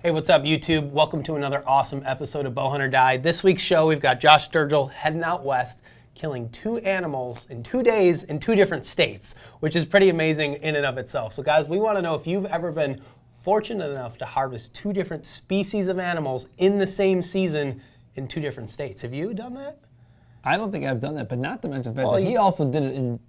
Hey, what's up, YouTube? Welcome to another awesome episode of Bowhunt or Die. This week's show, we've got Josh Sturgill heading out west, killing 2 animals in 2 days in 2 different states, which is pretty amazing in and of itself. So guys, we want to know if you've ever been fortunate enough to harvest 2 different species of animals in the same season in 2 different states. Have you done that? I don't think I've done that, but not to mention the fact that he also did it in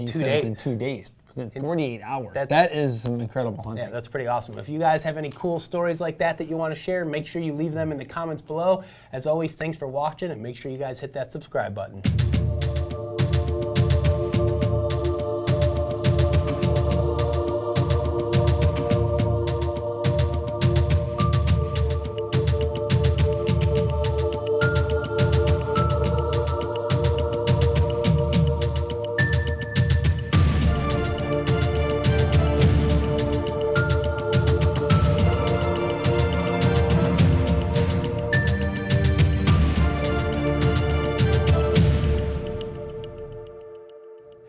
2 days. In 2 days. Within 48 hours. That is some incredible hunting. Yeah, that's pretty awesome. If you guys have any cool stories like that you want to share, make sure you leave them in the comments below. As always, thanks for watching, and make sure you guys hit that subscribe button.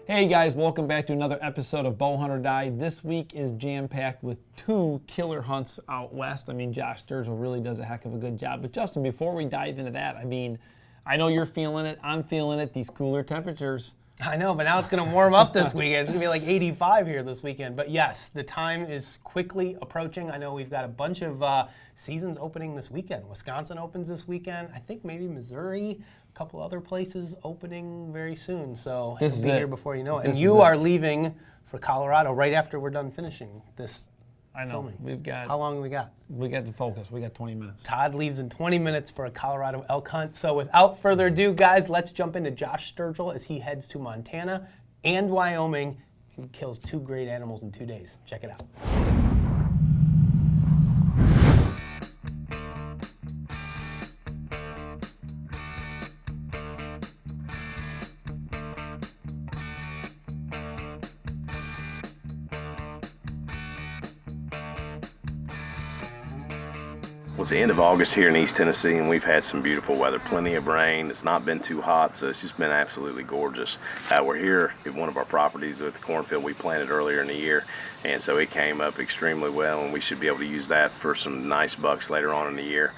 Hey guys, welcome back to another episode of Bowhunt or Die. This week is jam-packed with 2 killer hunts out west. I mean, Josh Sturgill really does a heck of a good job. But Justin, before we dive into that, I mean, I know you're feeling it, I'm feeling it, these cooler temperatures. I know, but now it's going to warm up this weekend. It's going to be like 85 here this weekend. But yes, the time is quickly approaching. I know we've got a bunch of seasons opening this weekend. Wisconsin opens this weekend. I think maybe Missouri, a couple other places opening very soon. So it'll be here before you know it. And you are leaving for Colorado right after we're done finishing this. I know. Filming. We've got. How long have we got? We got to focus. We got 20 minutes. Todd leaves in 20 minutes for a Colorado elk hunt. So without further ado, guys, let's jump into Josh Sturgill as he heads to Montana and Wyoming and kills 2 great animals in 2 days. Check it out. Well, it's the end of August here in East Tennessee, and we've had some beautiful weather, plenty of rain. It's not been too hot, so it's just been absolutely gorgeous. We're here at one of our properties with the cornfield we planted earlier in the year, and so it came up extremely well, and we should be able to use that for some nice bucks later on in the year.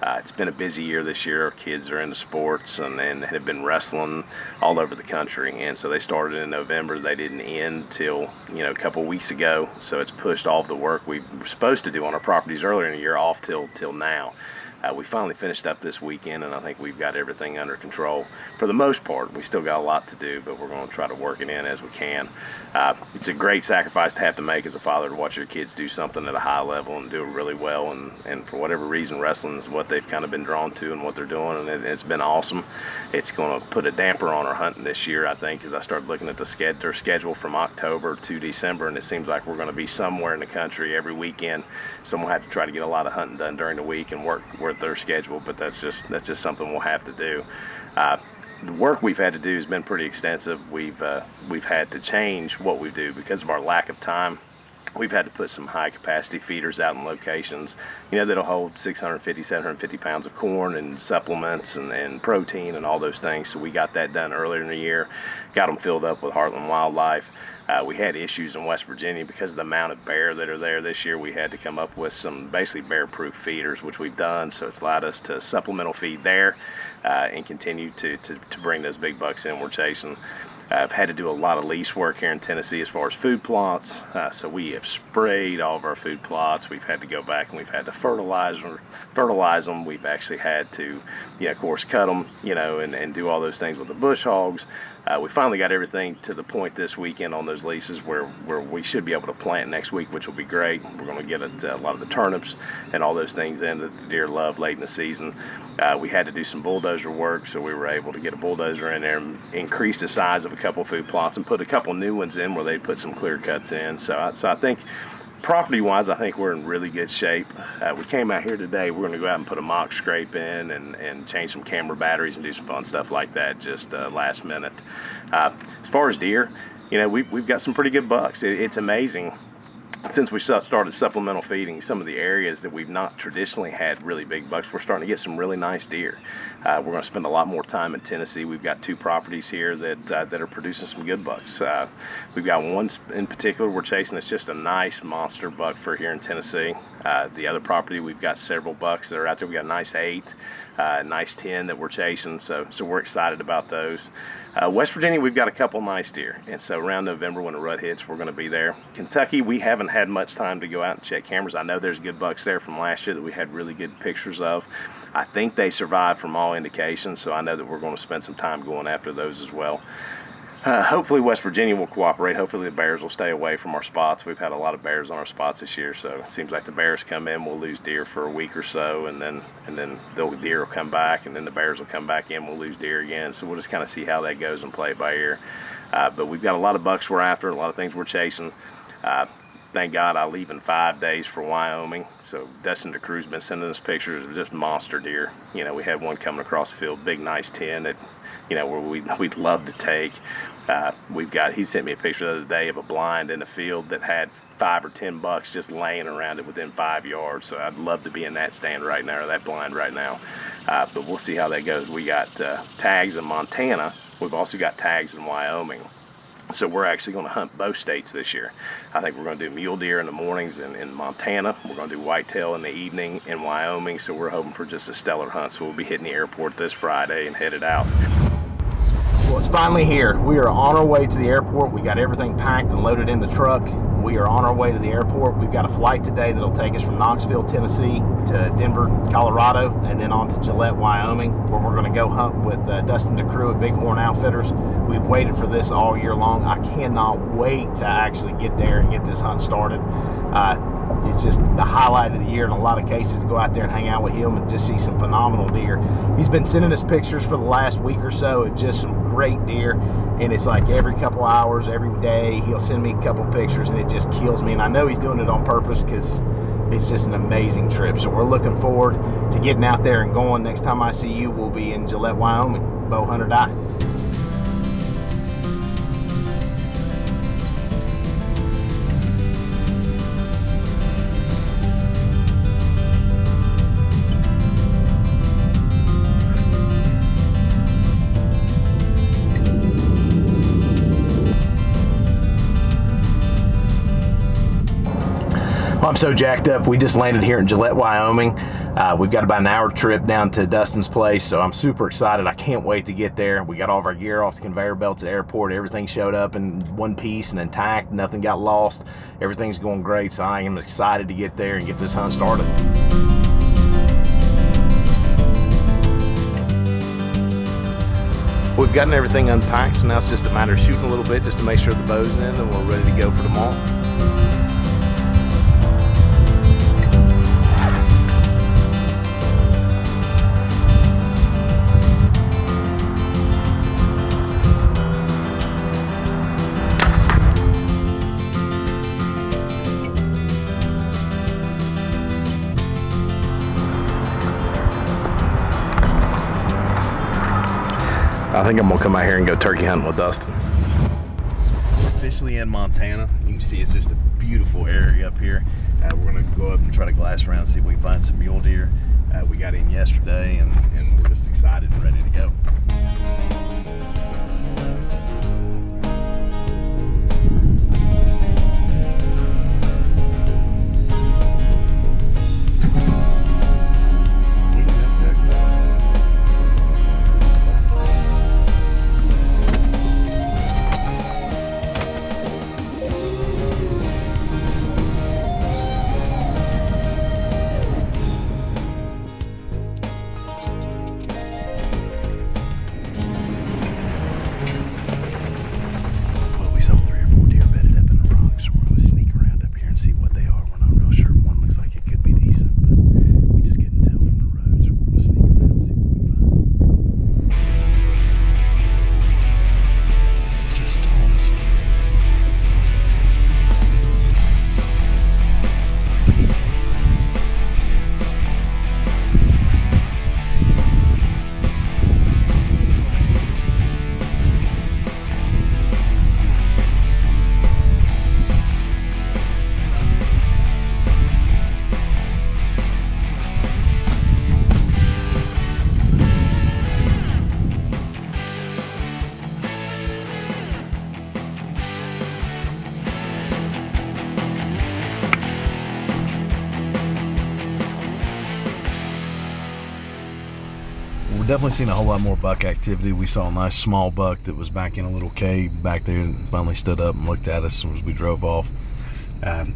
It's been a busy year this year. Our kids are into sports and have been wrestling all over the country. And so they started in November. They didn't end till, a couple weeks ago. So it's pushed all of the work we were supposed to do on our properties earlier in the year off till now. We finally finished up this weekend, and I think we've got everything under control for the most part. We still got a lot to do, but we're going to try to work it in as we can. It's a great sacrifice to have to make as a father to watch your kids do something at a high level and do it really well. And for whatever reason, wrestling is what they've kind of been drawn to and what they're doing, and it's been awesome. It's going to put a damper on our hunting this year, I think, as I started looking at their schedule from October to December, and it seems like we're going to be somewhere in the country every weekend. So we'll have to try to get a lot of hunting done during the week and work their schedule, but that's just something we'll have to do. The work we've had to do has been pretty extensive. We've had to change what we do because of our lack of time. We've had to put some high capacity feeders out in locations, that'll hold 650, 750 pounds of corn and supplements and protein and all those things. So we got that done earlier in the year, got them filled up with Heartland Wildlife. We had issues in West Virginia because of the amount of bear that are there this year. We had to come up with some basically bear-proof feeders, which we've done. So it's allowed us to supplemental feed there and continue to bring those big bucks in we're chasing. I've had to do a lot of lease work here in Tennessee as far as food plots. So we have sprayed all of our food plots. We've had to go back and we've had to fertilize them. We've actually had to, of course, cut them, and do all those things with the bush hogs. We finally got everything to the point this weekend on those leases where we should be able to plant next week, which will be great. We're going to get a lot of the turnips and all those things in that the deer love late in the season. We had to do some bulldozer work, so we were able to get a bulldozer in there and increase the size of a couple food plots and put a couple new ones in where they put some clear cuts in. So I think property-wise, I think we're in really good shape. We came out here today. We're going to go out and put a mock scrape in and change some camera batteries and do some fun stuff like that just last minute. As far as deer, we've got some pretty good bucks. It's amazing since we started supplemental feeding some of the areas that we've not traditionally had really big bucks, we're starting to get some really nice deer. We're going to spend a lot more time in Tennessee. We've got 2 properties here that are producing some good bucks. We've got one in particular we're chasing. It's just a nice monster buck for here in Tennessee. The other property, we've got several bucks that are out there. We got a nice 8, nice 10 that we're chasing. So we're excited about those. West Virginia, we've got a couple nice deer, and so around November when the rut hits, we're going to be there. Kentucky, we haven't had much time to go out and check cameras. I know there's good bucks there from last year that we had really good pictures of. I think they survived from all indications, so I know that we're going to spend some time going after those as well. Hopefully West Virginia will cooperate. Hopefully the bears will stay away from our spots. We've had a lot of bears on our spots this year, so it seems like the bears come in, we'll lose deer for a week or so, and then the deer will come back, and then the bears will come back in, we'll lose deer again. So we'll just kind of see how that goes and play it by ear. But we've got a lot of bucks we're after, a lot of things we're chasing. Thank God I leave in 5 days for Wyoming. So Dustin DeCrew's been sending us pictures of just monster deer. You know, we had one coming across the field, big nice 10 that, you know, where we'd love to take. He sent me a picture the other day of a blind in the field that had 5 or 10 bucks just laying around it within 5 yards. So I'd love to be in that stand right now, or that blind right now. But we'll see how that goes. We got tags in Montana. We've also got tags in Wyoming. So we're actually going to hunt both states this year. I think we're going to do mule deer in the mornings in Montana. We're going to do whitetail in the evening in Wyoming. So we're hoping for just a stellar hunt. So we'll be hitting the airport this Friday and headed out. Well, it's finally here. We are on our way to the airport. We got everything packed and loaded in the truck. We are on our way to the airport. We've got a flight today that'll take us from Knoxville, Tennessee to Denver, Colorado, and then on to Gillette, Wyoming, where we're going to go hunt with Dustin DeCrew at Bighorn Outfitters. We've waited for this all year long. I cannot wait to actually get there and get this hunt started. It's just the highlight of the year in a lot of cases to go out there and hang out with him and just see some phenomenal deer. He's been sending us pictures for the last week or so of just some great deer, and it's like every couple hours, every day, he'll send me a couple pictures, and it just kills me. And I know he's doing it on purpose because it's just an amazing trip. So we're looking forward to getting out there and going. Next time I see you, we'll be in Gillette, Wyoming. Bow hunt or die. I'm so jacked up. We just landed here in Gillette, Wyoming. We've got about an hour trip down to Dustin's place, so I'm super excited. I can't wait to get there. We got all of our gear off the conveyor belts at the airport. Everything showed up in one piece and intact. Nothing got lost. Everything's going great, so I am excited to get there and get this hunt started. We've gotten everything unpacked, so now it's just a matter of shooting a little bit just to make sure the bow's in, and we're ready to go for tomorrow. I think I'm gonna come out here and go turkey hunting with Dustin. We're officially in Montana. You can see it's just a beautiful area up here. We're gonna go up and try to glass around and see if we can find some mule deer. We got in yesterday and we're just excited and ready to go. we're definitely seeing a whole lot more buck activity. We saw a nice small buck that was back in a little cave back there and finally stood up and looked at us as we drove off. And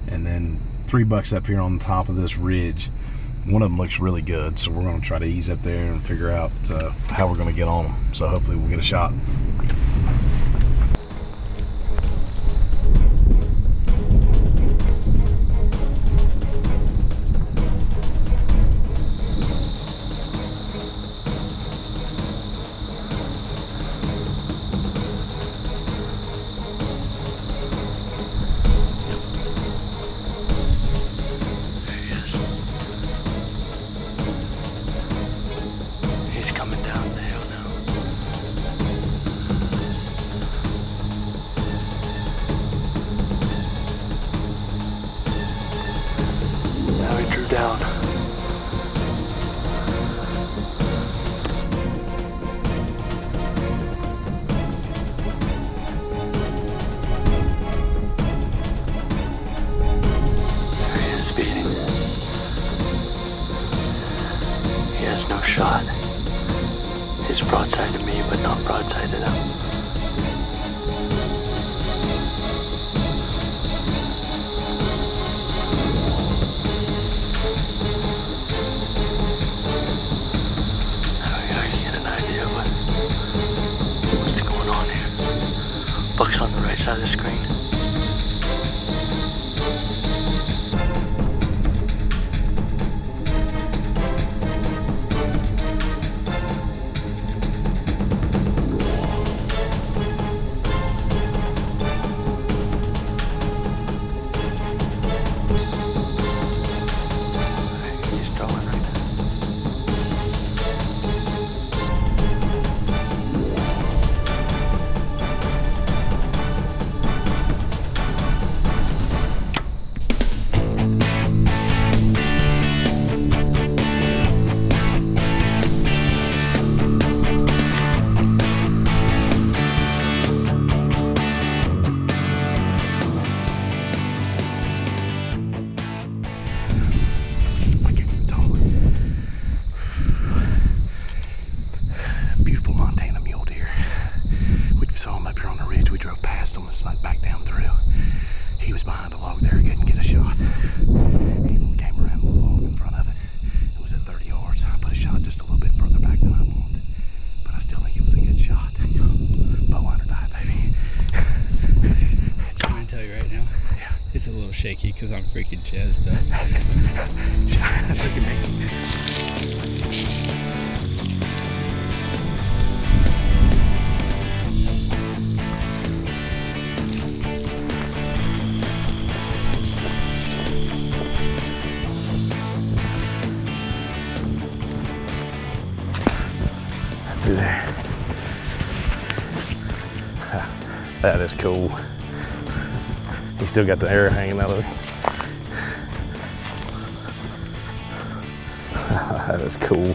then 3 bucks up here on the top of this ridge. One of them looks really good, so we're going to try to ease up there and figure out how we're going to get on them. So hopefully we'll get a shot. Down. There he is, speeding. He has no shot. He's broadside to me, but not broadside to them. Buck's on the right side of the screen. He's drawing right now. Beautiful Montana mule deer. We saw him up here on the ridge. We drove past him and snuck back down through. He was behind a log there, couldn't get a shot. He came around the log in front of it. It was at 30 yards. I put a shot just a little bit further back than I wanted, but I still think it was a good shot. Bowhunter die, baby. I'm gonna tell you right now, it's a little shaky because I'm freaking jazzed up. Look at me. Through there. That is cool. He still got the arrow hanging out of it. That is cool.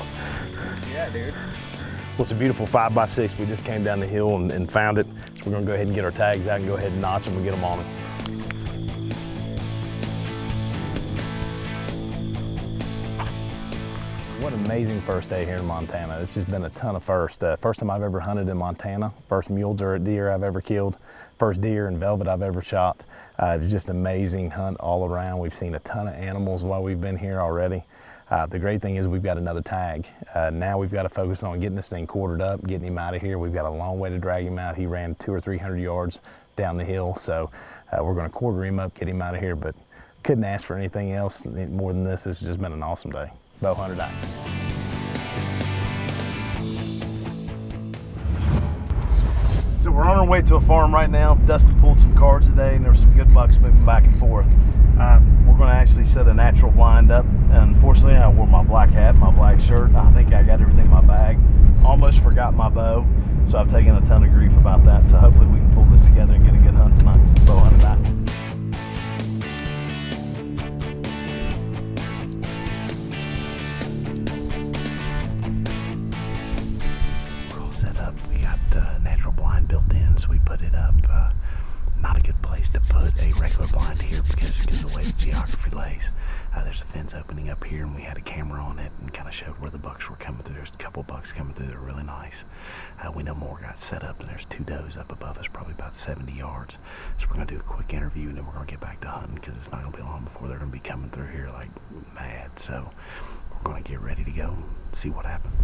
Yeah, dude. Well, it's a beautiful 5x6. We just came down the hill and found it. We're gonna go ahead and get our tags out and go ahead and notch them and get them on it. What an amazing first day here in Montana. It's just been a ton of firsts. First time I've ever hunted in Montana, first mule deer I've ever killed, first deer and velvet I've ever shot. It was just an amazing hunt all around. We've seen a ton of animals while we've been here already. The great thing is we've got another tag. Now we've got to focus on getting this thing quartered up, getting him out of here. We've got a long way to drag him out. He ran 200 or 300 yards down the hill, so we're going to quarter him up, get him out of here, but couldn't ask for anything else more than this. It's just been an awesome day. Bowhunter die. So we're on our way to a farm right now. Dustin pulled some cards today and there were some good bucks moving back and forth. We're going to actually set a natural blind up. Unfortunately, I wore my black hat, my black shirt. I think I got everything in my bag. Almost forgot my bow, so I've taken a ton of grief about that. So hopefully we can pull this together and get a good hunt tonight. Bowhunter die. Built in, so we put it up. Not a good place to put a regular blind here because of the way the geography lays. There's a fence opening up here and we had to camera on it and kind of showed where the bucks were coming through. There's a couple bucks coming through that are really nice. We know more got set up, and there's 2 does up above us, probably about 70 yards. So we're going to do a quick interview, and then we're going to get back to hunting because it's not going to be long before they're going to be coming through here like mad. So we're going to get ready to go and see what happens.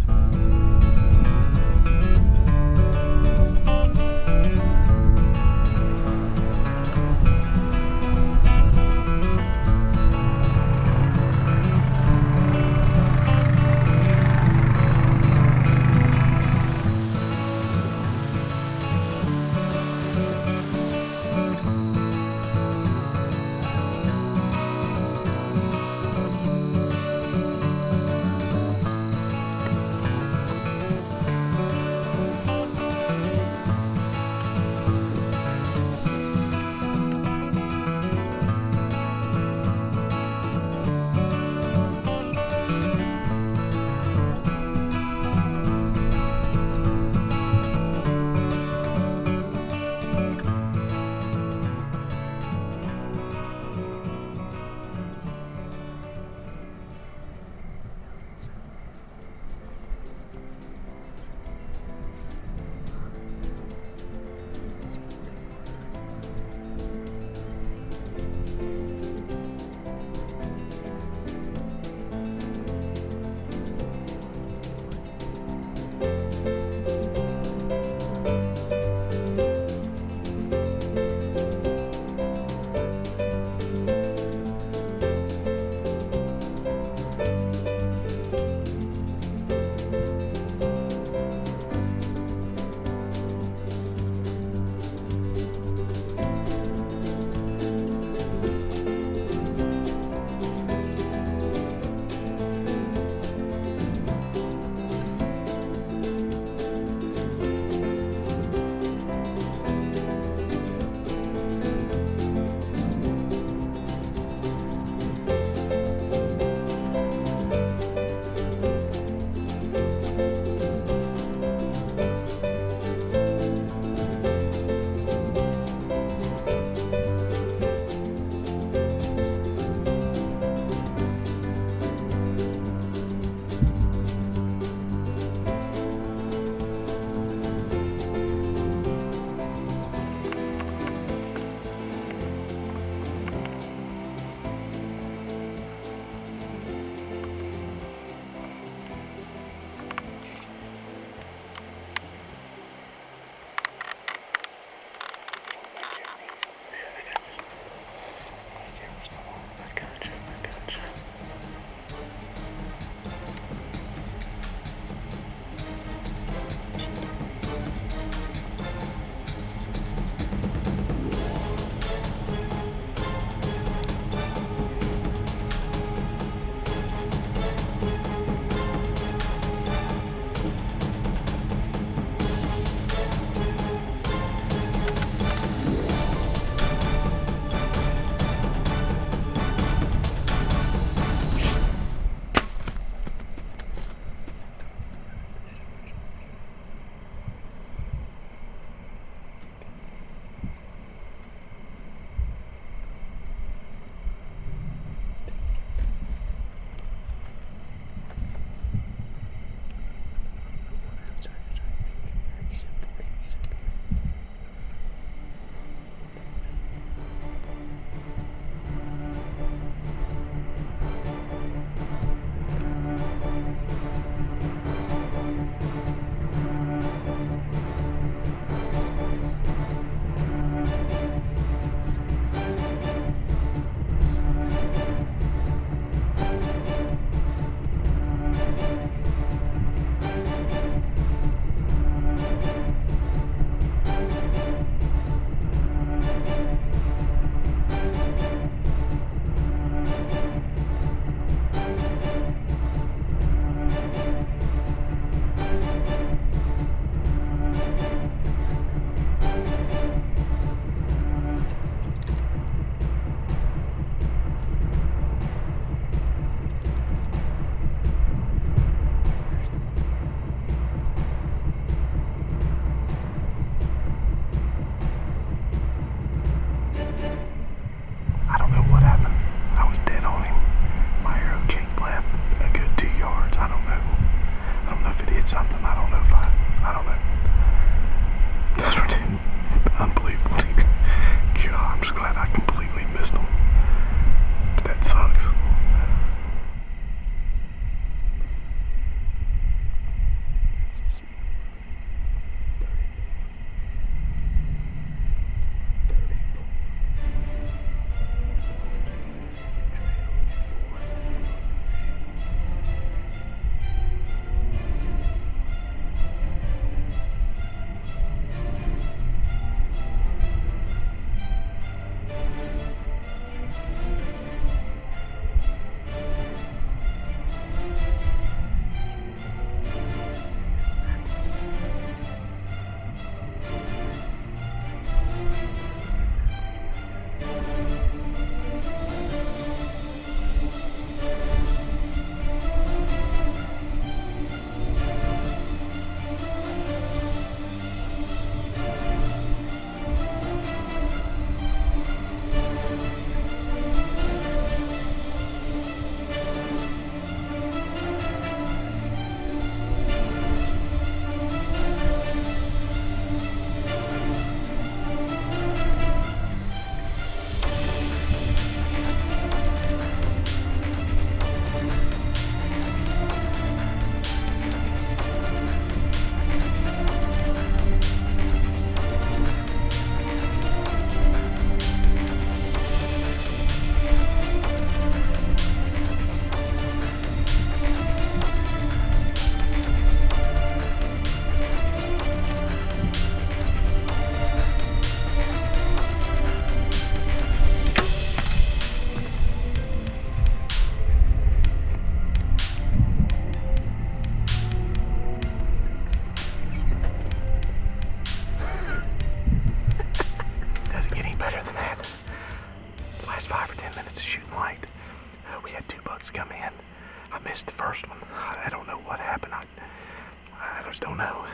missed the first one. I don't know what happened. I just don't know.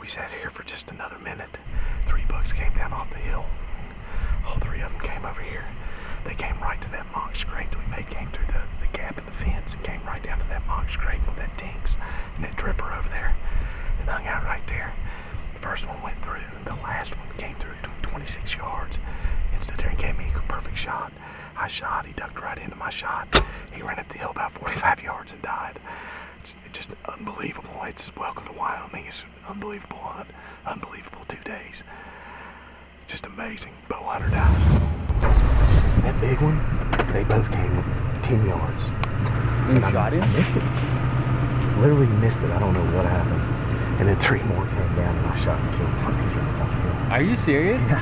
We sat here for just another minute. 3 bucks came down off the hill. All 3 of them came over here. They came right to that mock scrape that we made, came through the gap in the fence and came right down to that mock scrape with that tinks and that dripper over there and hung out right there. The first one went through. The last one came through 26 yards and stood there and gave me a perfect shot. I shot. He ducked right into my shot. He ran up the hill about 45 yards and died. It's just unbelievable. It's welcome to Wyoming. It's an unbelievable hunt. Unbelievable 2 days. Just amazing. Bow hunter died. That big one, they both came 10 yards. You shot him? I missed it. Literally missed it. I don't know what happened. And then 3 more came down and I shot and killed one. He's right off the hill. Are you serious? Yeah.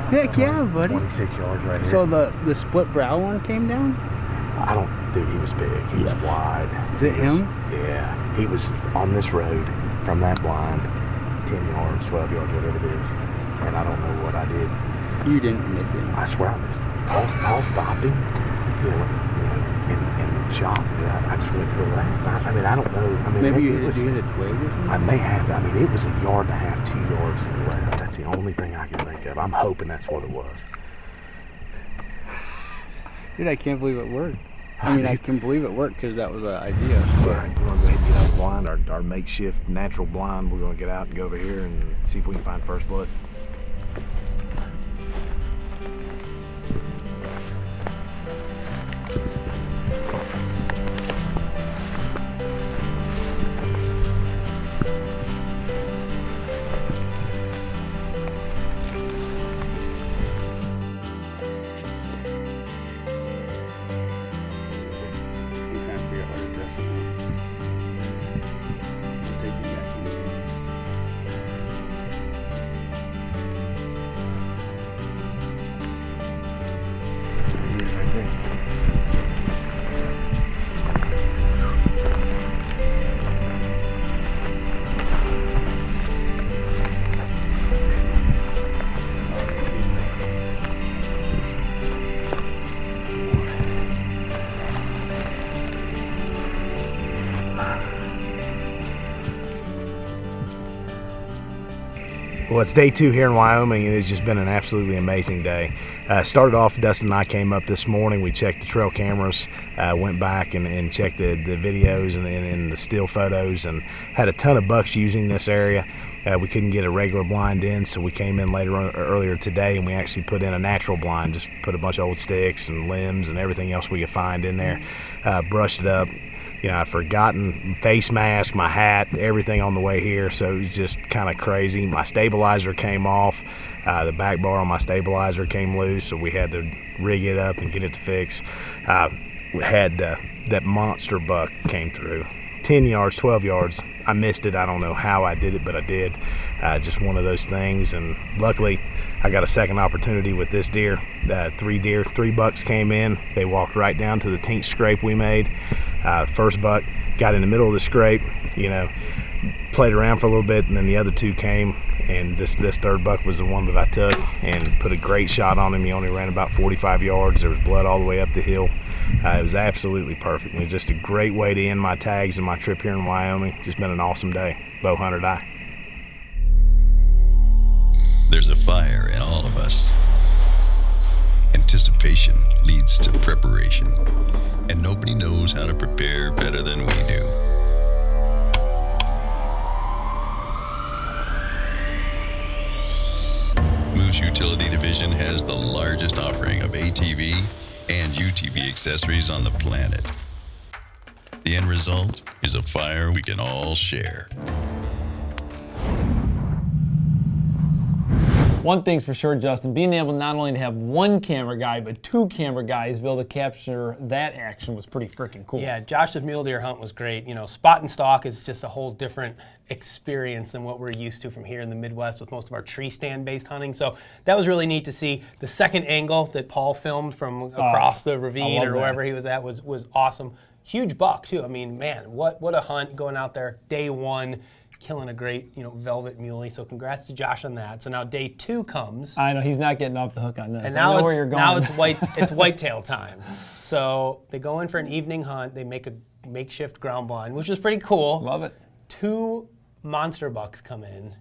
Heck yeah, buddy. 26 yards right here. So the split brow one came down? Dude, he was big. He was wide. Is it him? Yeah. He was on this road from that blind, 10 yards, 12 yards, whatever it is. And I don't know what I did. You didn't miss him. I swear I missed him. Paul stopped him, and shot. I just went to the left. I mean, I don't know. I mean, Maybe you hit hit a twig or something? I may have. I mean, it was 1.5 yards, 2 yards to the left. That's the only thing I can think of. I'm hoping that's what it was. Dude, I can't believe it worked. I mean, I can believe it worked because that was the idea. All right, we're going to go ahead and get out the blind, our makeshift natural blind. We're going to get out and go over here and see if we can find first blood. Well, it's day 2 here in Wyoming, and it's just been an absolutely amazing day. Started off, Dustin and I came up this morning. We checked the trail cameras, went back and checked the videos and the still photos, and had a ton of bucks using this area. We couldn't get a regular blind in, so we came in earlier today, and we actually put in a natural blind. Just put a bunch of old sticks and limbs and everything else we could find in there, brushed it up. You know, I'd forgotten face mask, my hat, everything on the way here, so it was just kind of crazy. My stabilizer came off. The back bar on my stabilizer came loose, so we had to rig it up and get it to fix. We had that monster buck came through. 10 yards, 12 yards. I missed it. I don't know how I did it, but I did. Just one of those things, and luckily I got a second opportunity with this deer. 3 bucks came in. They walked right down to the tink scrape we made. First buck got in the middle of the scrape, you know, played around for a little bit, and then the other 2 came, and this third buck was the one that I took and put a great shot on him. He only ran about 45 yards. There was blood all the way up the hill. It was absolutely perfect. It was just a great way to end my tags and my trip here in Wyoming. Just been an awesome day. Bow hunter die. There's a fire in all of us. Anticipation leads to preparation, and nobody knows how to prepare better than we do. Moose Utility Division has the largest offering of ATV and UTV accessories on the planet. The end result is a fire we can all share. One thing's for sure, Justin, being able not only to have one camera guy, but 2 camera guys be able to capture that action was pretty freaking cool. Yeah, Josh's mule deer hunt was great. You know, spot and stalk is just a whole different experience than what we're used to from here in the Midwest with most of our tree stand based hunting. So that was really neat to see. The second angle that Paul filmed from across the ravine or wherever he was at was awesome. Huge buck too. I mean, man, what a hunt going out there day 1. killing a great, velvet muley. So congrats to Josh on that. So now day 2 comes. I know he's not getting off the hook on this. And I know where you're going. now it's whitetail time. So they go in for an evening hunt. They make a makeshift ground blind, which is pretty cool. Love it. 2 monster bucks come in,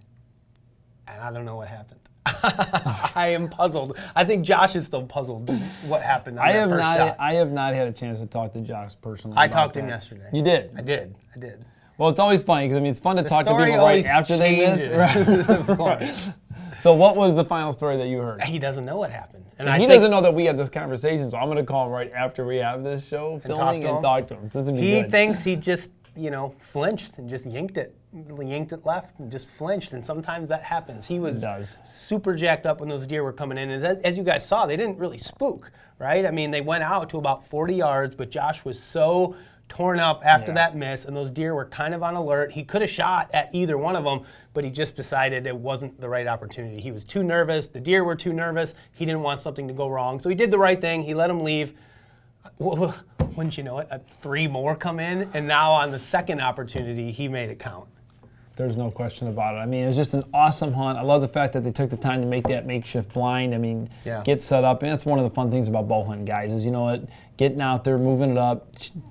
and I don't know what happened. I am puzzled. I think Josh is still puzzled what happened on that first shot. I have not had a chance to talk to Josh personally. I talked to him yesterday. You did? I did. Well, it's always funny because it's fun to talk to story people right always after they miss. changes. Of course. So what was the final story that you heard? He doesn't know what happened. And he doesn't know that we had this conversation, so I'm going to call him right after we have this show filming and talk to him. So this would be He good. thinks he just, flinched and just yanked it left and just flinched, and sometimes that happens. He was super jacked up when those deer were coming in, and as you guys saw, they didn't really spook, right? I mean, they went out to about 40 yards, but Josh was so torn up after that miss, and those deer were kind of on alert. He could have shot at either one of them, but he just decided it wasn't the right opportunity. He was too nervous. The deer were too nervous. He didn't want something to go wrong, so he did the right thing. He let them leave. Wouldn't you know it, 3 more come in, and now on the second opportunity, he made it count. There's no question about it. I mean, it was just an awesome hunt. I love the fact that they took the time to make that makeshift blind. I mean, get set up. And that's one of the fun things about bow hunting, guys, is getting out there, moving it up,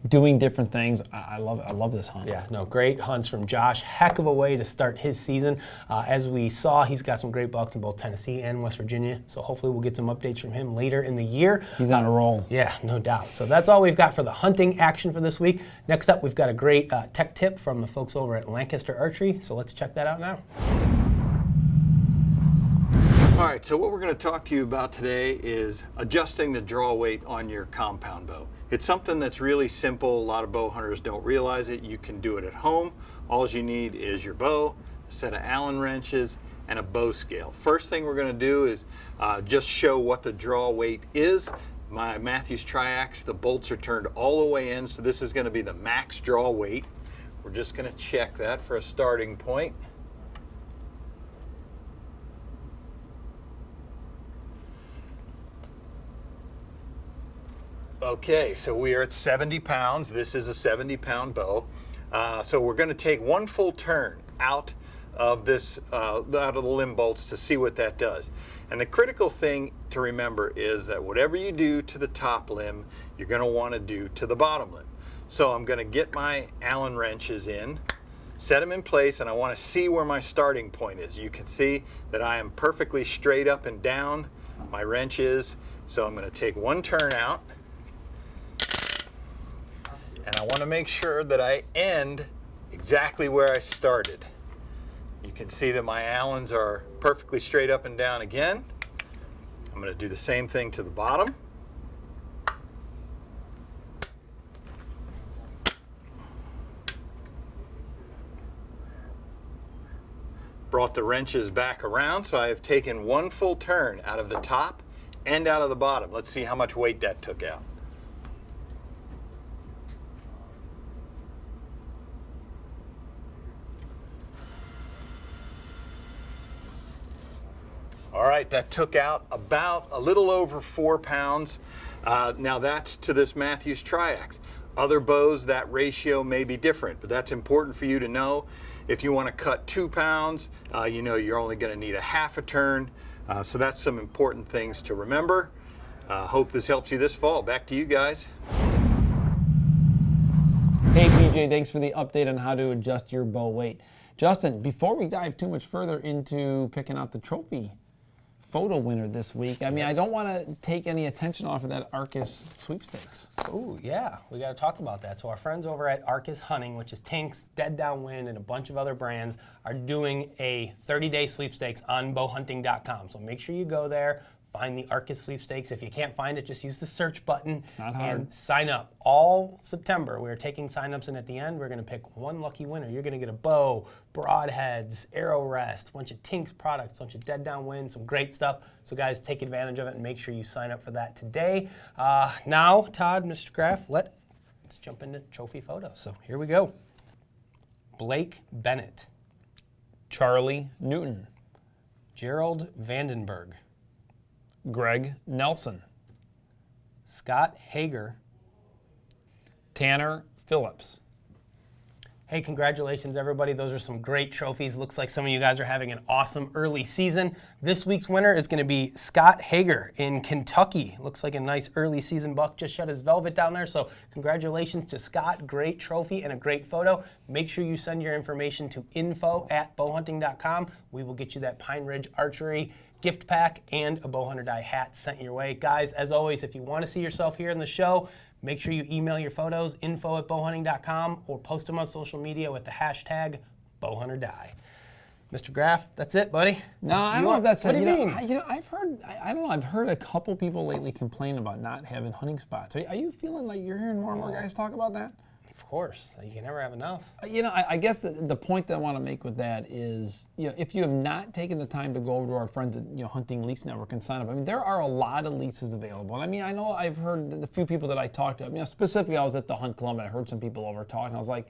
doing different things. I love it. I love this hunt. Yeah, no, great hunts from Josh. Heck of a way to start his season. As we saw, he's got some great bucks in both Tennessee and West Virginia. So hopefully we'll get some updates from him later in the year. He's on a roll. Yeah, no doubt. So that's all we've got for the hunting action for this week. Next up, we've got a great tech tip from the folks over at Lancaster Archery. So let's check that out now. All right, so what we're going to talk to you about today is adjusting the draw weight on your compound bow. It's something that's really simple. A lot of bow hunters don't realize it. You can do it at home. All you need is your bow, a set of Allen wrenches, and a bow scale. First thing we're going to do is just show what the draw weight is. My Matthews Triax, the bolts are turned all the way in, so this is going to be the max draw weight. We're just going to check that for a starting point. Okay, so we are at 70 pounds. This is a 70-pound bow. So we're going to take 1 full turn out of this, out of the limb bolts to see what that does. And the critical thing to remember is that whatever you do to the top limb, you're going to want to do to the bottom limb. So I'm going to get my Allen wrenches in, set them in place, and I want to see where my starting point is. You can see that I am perfectly straight up and down. My wrench is. So I'm going to take 1 turn out. And I want to make sure that I end exactly where I started. You can see that my Allens are perfectly straight up and down again. I'm going to do the same thing to the bottom. Brought the wrenches back around, so I have taken 1 full turn out of the top and out of the bottom. Let's see how much weight that took out. All right, that took out about a little over 4 pounds. Now that's to this Matthews Triax. Other bows, that ratio may be different, but that's important for you to know. If you want to cut 2 pounds, you know you're only going to need a half a turn. So that's some important things to remember. Hope this helps you this fall. Back to you guys. Hey PJ, thanks for the update on how to adjust your bow weight. Justin, before we dive too much further into picking out the trophy photo winner this week, I mean, I don't want to take any attention off of that Arcus sweepstakes. Oh, yeah, we got to talk about that. So our friends over at Arcus Hunting, which is Tinks, Dead Downwind, and a bunch of other brands, are doing a 30-day sweepstakes on bowhunting.com. So make sure you go there, find the Arcus sweepstakes. If you can't find it, just use the search button and sign up. All September, we're taking signups, and at the end, we're going to pick 1 lucky winner. You're going to get a bow, broadheads, arrow rest, a bunch of Tinks products, a bunch of Dead Downwind, some great stuff. So guys, take advantage of it and make sure you sign up for that today. Now, Todd, Mr. Graff, let's jump into trophy photos. So here we go. Blake Bennett. Charlie Newton. Gerald Vandenberg. Greg Nelson. Scott Hager. Tanner Phillips. Hey, congratulations, everybody. Those are some great trophies. Looks like some of you guys are having an awesome early season. This week's winner is going to be Scott Hager in Kentucky. Looks like a nice early season buck. Just shut his velvet down there. So congratulations to Scott. Great trophy and a great photo. Make sure you send your information to info@bowhunting.com. We will get you that Pine Ridge Archery gift pack and a Bowhunter Die hat sent your way. Guys, as always, if you want to see yourself here in the show, make sure you email your photos, info@bowhunting.com, or post them on social media with the hashtag BowhunterDie. Mr. Graff, that's it, buddy. No, I don't know if that's it. What do you mean? I don't know. I've heard a couple people lately complain about not having hunting spots. Are you feeling like you're hearing more and more guys talk about that? Of course. You can never have enough. I guess the point that I want to make with that is, if you have not taken the time to go over to our friends at Hunting Lease Network and sign up, I mean, there are a lot of leases available. And I mean, I know I've heard the few people that I talked to, specifically I was at the Hunt Club and I heard some people over talking. I was like,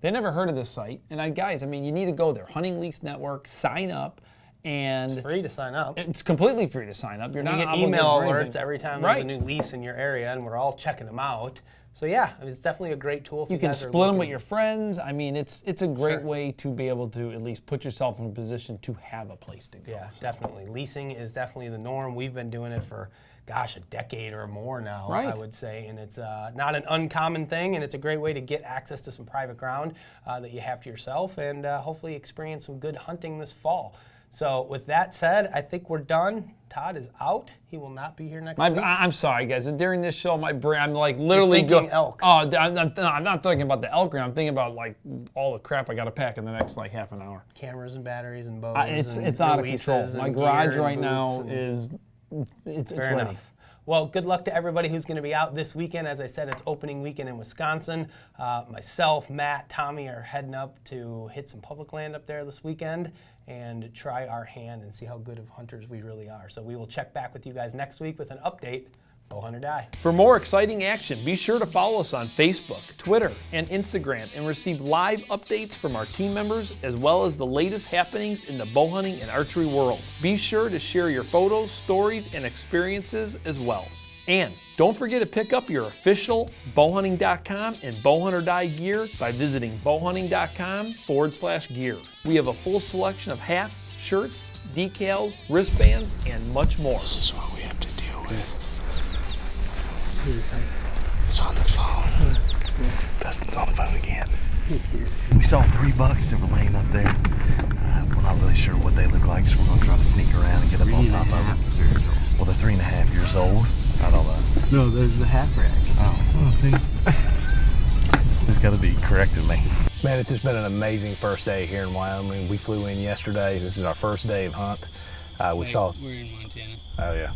they never heard of this site. And guys, I mean, you need to go there. Hunting Lease Network, sign up. And it's free to sign up. It's completely free to sign up. You're not you get obligated email for alerts anything. every time there's a new lease in your area, and we're all checking them out. So yeah, I mean, it's definitely a great tool. If you can split them with your friends. I mean, it's a great way to be able to at least put yourself in a position to have a place to go. Yeah, definitely. Leasing is definitely the norm. We've been doing it for, a decade or more now, I would say. And it's not an uncommon thing, and it's a great way to get access to some private ground that you have to yourself and hopefully experience some good hunting this fall. So with that said, I think we're done. Todd is out. He will not be here next week. I'm sorry, guys. During this show, my brain, I'm like literally thinking elk. Oh, I'm not thinking about the elk. I'm thinking about like all the crap I got to pack in the next like half an hour. Cameras and batteries and bows. It's out of control. My garage right now is it's fair ready. enough. Well, good luck to everybody who's going to be out this weekend. As I said, it's opening weekend in Wisconsin. Myself, Matt, Tommy are heading up to hit some public land up there this weekend and try our hand and see how good of hunters we really are. So we will check back with you guys next week with an update. Bowhunter Die. For more exciting action, be sure to follow us on Facebook, Twitter, and Instagram and receive live updates from our team members as well as the latest happenings in the bow hunting and archery world. Be sure to share your photos, stories, and experiences as well. And don't forget to pick up your official bowhunting.com and Bowhunter Die gear by visiting bowhunting.com/gear. We have a full selection of hats, shirts, decals, wristbands, and much more. This is what we have to deal with. It's on the phone. Dustin's on the phone again. We saw 3 bucks that were laying up there. We're not really sure what they look like, so we're going to try to sneak around and get up on top of them. Well, they're 3.5 years old. I don't know. No, there's the half rack. Oh, see? He's got to be correcting me. Man, it's just been an amazing first day here in Wyoming. We flew in yesterday. This is our first day of hunt. We saw. We're in Montana. Oh, yeah.